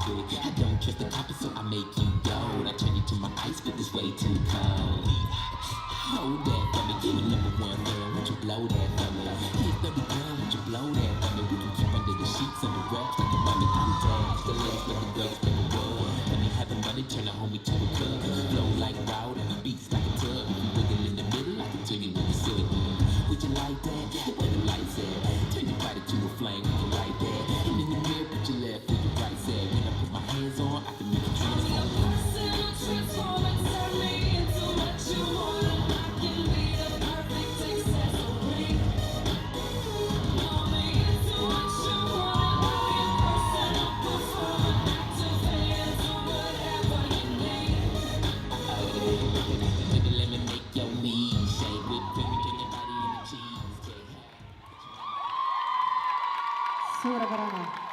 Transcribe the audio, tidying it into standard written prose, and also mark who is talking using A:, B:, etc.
A: it. I don't trust the coppers, so I make you gold. I turn you to my ice, but it's way too cold. Hold that for me, you number one girl, would you blow that for me? Hit 30 grand, would you blow that for me? We can keep under the sheets and the racks like a mommy I'm dead. The legs with the drugs, make it rub. Let me have the money, turn a homie to a club. Flow like wild and beats like a tub. If you wiggle in the middle, I can tell you what you said. Would you like that? Where the lights at? Turn your body to a flame, would you like that? And in the mirror, put your left with your right side. When I put my hands on, I can make you transform.
B: Transform and turn me into what you want. I can be the perfect accessory. Blow me into what you want. I'll be a personal performer, activator, do whatever you need.
A: Let me make your knees shake. With cream, turn your body into cheese.
C: Suurepärane.